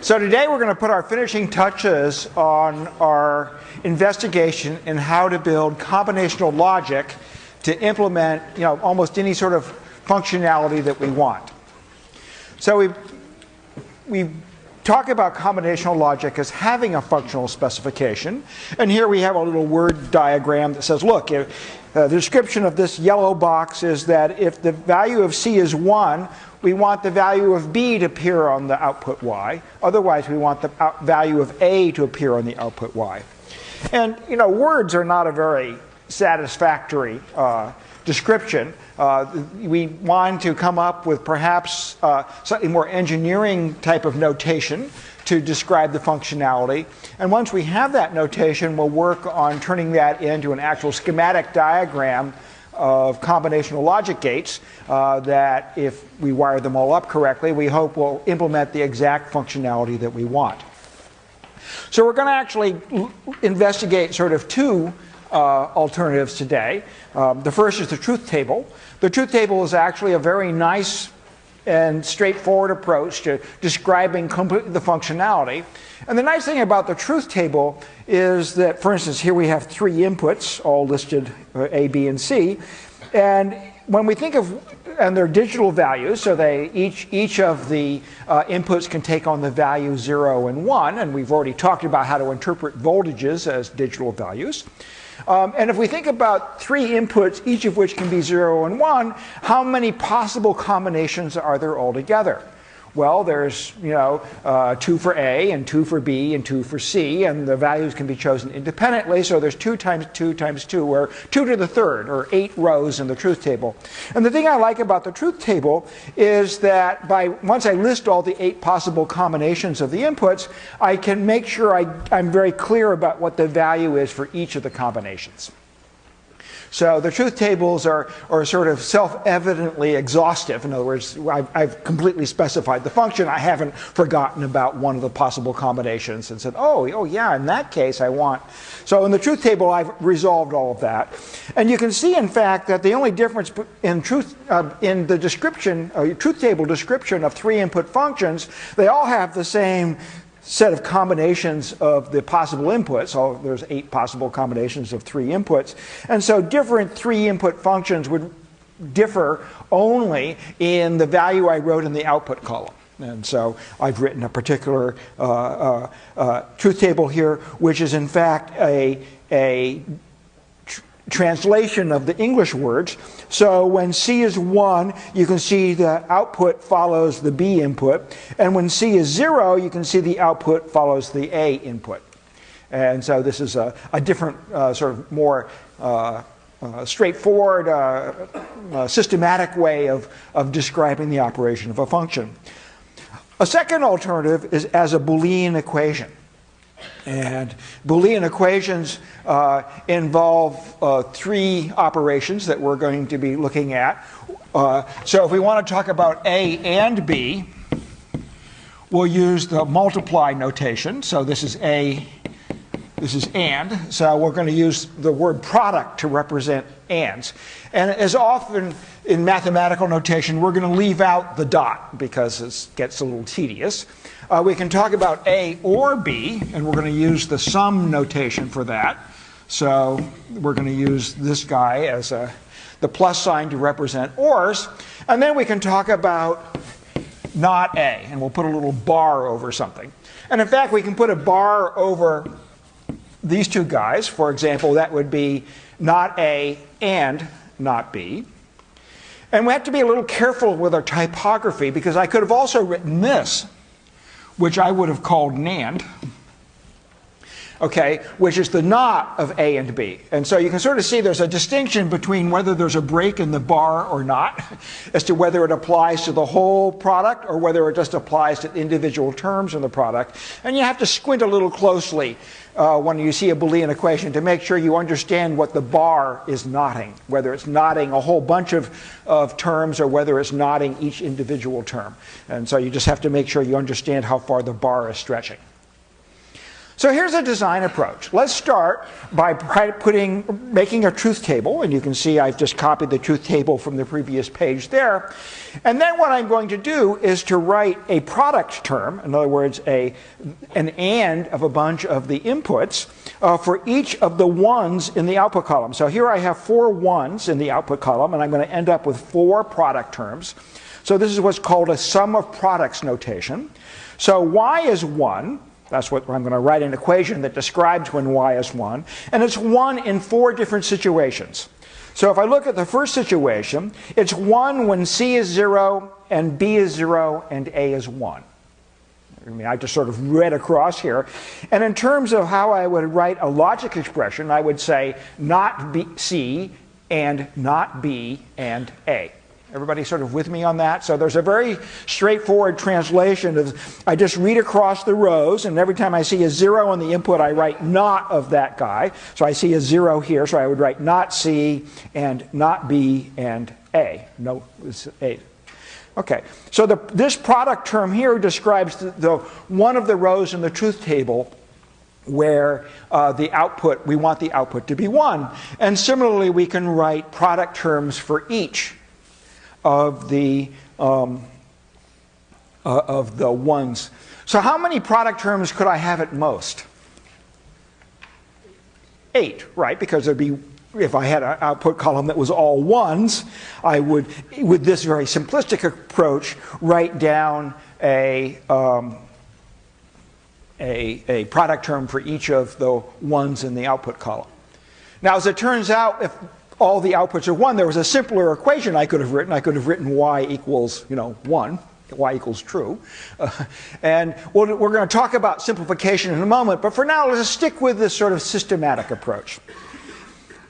So today we're going to put our finishing touches on our investigation in how to build combinational logic to implement, almost any sort of functionality that we want. So we talk about combinational logic as having a functional specification. And here we have a little word diagram that says, look, the description of this yellow box is that if the value of C is 1, we want the value of B to appear on the output Y. Otherwise, we want the value of A to appear on the output Y. And, words are not a very satisfactory description. We want to come up with perhaps slightly more engineering type of notation to describe the functionality. And once we have that notation, we'll work on turning that into an actual schematic diagram of combinational logic gates that, if we wire them all up correctly, we hope will implement the exact functionality that we want. So we're going to actually investigate sort of two alternatives today. The first is the truth table. The truth table is actually a very nice and straightforward approach to describing completely the functionality. And the nice thing about the truth table is that, for instance, here we have three inputs, all listed A, B, and C. And when we think of, and they're digital values, so each of the inputs can take on the value 0 and 1, and we've already talked about how to interpret voltages as digital values. And if we think about three inputs, each of which can be 0 and 1, how many possible combinations are there altogether? Well, there's 2 for A and 2 for B and 2 for C, and the values can be chosen independently. So there's 2 times 2 times 2, or 2 to the third, or 8 rows in the truth table. And the thing I like about the truth table is that once I list all the 8 possible combinations of the inputs, I can make sure I'm very clear about what the value is for each of the combinations. So the truth tables are sort of self-evidently exhaustive. In other words, I've completely specified the function. I haven't forgotten about one of the possible combinations and said, oh yeah, in that case I want. So in the truth table, I've resolved all of that. And you can see, in fact, that the only difference in the description, truth table description of 3 input functions, they all have the same set of combinations of the possible inputs. So there's 8 possible combinations of 3 inputs. And so different 3 input functions would differ only in the value I wrote in the output column. And so I've written a particular truth table here, which is in fact a translation of the English words. So when C is 1, you can see the output follows the B input. And when C is 0, you can see the output follows the A input. And so this is a different, sort of more straightforward, systematic way of describing the operation of a function. A second alternative is as a Boolean equation. And Boolean equations involve 3 operations that we're going to be looking at. So if we want to talk about A and B, we'll use the multiply notation. So this is A, this is AND. So we're going to use the word product to represent ANDs. And as often in mathematical notation, we're going to leave out the dot because it gets a little tedious. We can talk about A or B, and we're going to use the sum notation for that. So we're going to use this guy as the plus sign to represent ors. And then we can talk about not A, and we'll put a little bar over something. And in fact, we can put a bar over these 2 guys. For example, that would be not A and not B. And we have to be a little careful with our typography, because I could have also written this, which I would have called NAND, okay, which is the not of A and B. And so you can sort of see there's a distinction between whether there's a break in the bar or not, as to whether it applies to the whole product or whether it just applies to individual terms in the product. And you have to squint a little closely when you see a Boolean equation to make sure you understand what the bar is knotting, whether it's knotting a whole bunch of terms or whether it's knotting each individual term. And so you just have to make sure you understand how far the bar is stretching. So here's a design approach. Let's start by making a truth table, and you can see I've just copied the truth table from the previous page there. And then what I'm going to do is to write a product term, in other words, an AND of a bunch of the inputs for each of the ones in the output column. So here I have 4 ones in the output column, and I'm going to end up with 4 product terms. So this is what's called a sum of products notation. So y is 1. That's what I'm going to write an equation that describes when y is 1. And it's 1 in 4 different situations. So if I look at the first situation, it's 1 when c is 0, and b is 0, and a is 1. I mean, I just sort of read across here. And in terms of how I would write a logic expression, I would say not b, c, and not b, and a. Everybody sort of with me on that? So there's a very straightforward translation of, I just read across the rows, and every time I see a 0 on the input, I write not of that guy. So I see a 0 here, so I would write not C, and not B, and A. No, it's A. Okay, so this product term here describes one of the rows in the truth table where the output, we want the output to be 1. And similarly, we can write product terms for each of the ones. So how many product terms could I have at most? 8, right? Because there'd be, if I had an output column that was all ones, I would, with this very simplistic approach, write down a product term for each of the ones in the output column. Now, as it turns out, if all the outputs are 1, there was a simpler equation I could have written. I could have written y equals, 1, y equals true. And we're going to talk about simplification in a moment, but for now, let's stick with this sort of systematic approach.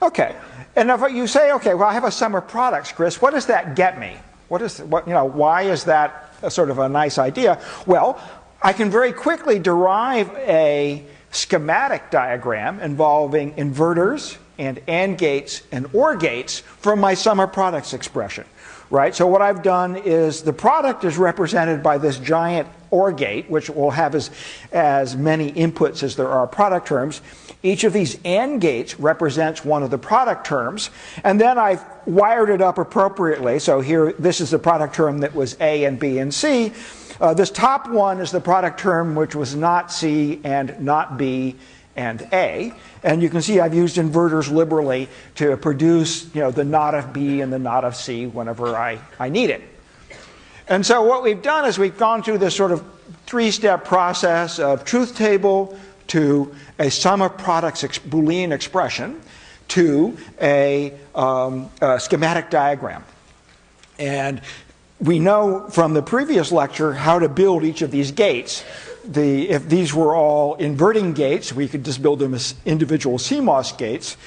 Okay, and if you say, okay, well, I have a sum of products, Chris, what does that get me? Why is that a sort of a nice idea? Well, I can very quickly derive a schematic diagram involving inverters and AND gates and OR gates from my sum of products expression, right? So what I've done is the product is represented by this giant OR gate, which will have as many inputs as there are product terms. Each of these AND gates represents one of the product terms, and then I've wired it up appropriately. So here, this is the product term that was A and B and C. This top one is the product term which was not C and not B and A. And you can see I've used inverters liberally to produce the not of B and the not of C whenever I need it. And so what we've done is we've gone through this sort of 3-step process of truth table to a sum of products Boolean expression to a schematic diagram. And we know from the previous lecture how to build each of these gates. If these were all inverting gates, we could just build them as individual CMOS gates.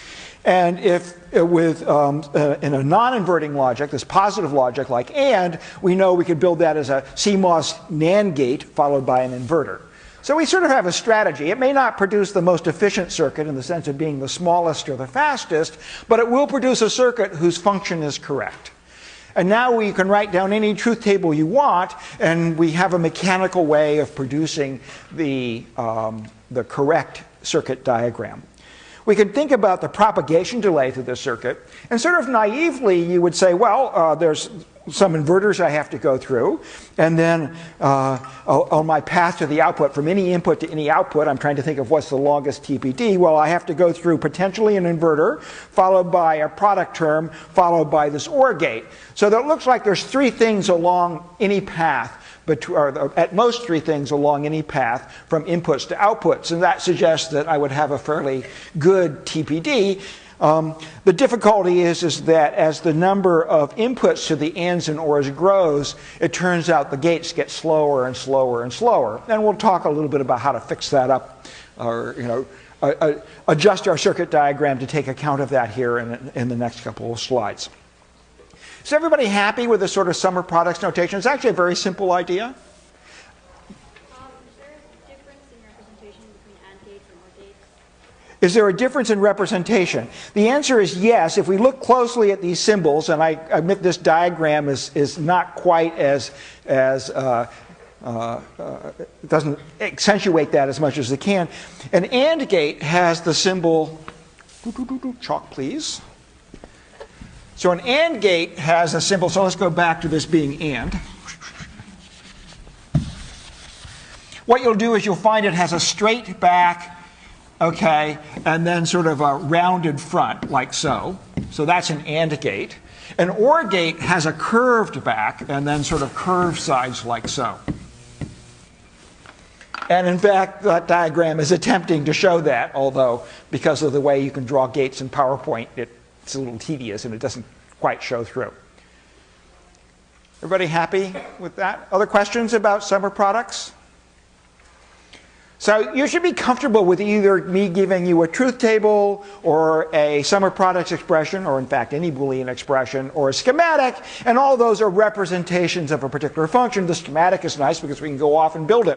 And if in a non-inverting logic, this positive logic like AND, we know we could build that as a CMOS NAND gate followed by an inverter. So we sort of have a strategy. It may not produce the most efficient circuit in the sense of being the smallest or the fastest, but it will produce a circuit whose function is correct. And now you can write down any truth table you want, and we have a mechanical way of producing the correct circuit diagram. We can think about the propagation delay through the circuit, and sort of naively you would say, well, there's some inverters I have to go through, and then on my path to the output, from any input to any output, I'm trying to think of what's the longest TPD. Well, I have to go through potentially an inverter, followed by a product term, followed by this OR gate. So that looks like there's 3 things along any path, or at most 3 things along any path from inputs to outputs, and that suggests that I would have a fairly good TPD. The difficulty is that as the number of inputs to the ANDs and ORs grows, it turns out the gates get slower and slower and slower. And we'll talk a little bit about how to fix that up, or adjust our circuit diagram to take account of that here in the next couple of slides. Is everybody happy with this sort of sum of products notation? It's actually a very simple idea. Is there a difference in representation? The answer is yes. If we look closely at these symbols, and I admit this diagram is not quite as it doesn't accentuate that as much as it can. An AND gate has the symbol, chalk please. So an AND gate has a symbol, so let's go back to this being AND. What you'll do is you'll find it has a straight back, okay, and then sort of a rounded front, like so. So that's an AND gate. An OR gate has a curved back and then sort of curved sides, like so. And in fact, that diagram is attempting to show that, although because of the way you can draw gates in PowerPoint, it's a little tedious and it doesn't quite show through. Everybody happy with that? Other questions about summer products? So you should be comfortable with either me giving you a truth table or a sum of products expression, or in fact any Boolean expression, or a schematic, and all those are representations of a particular function. The schematic is nice because we can go off and build it.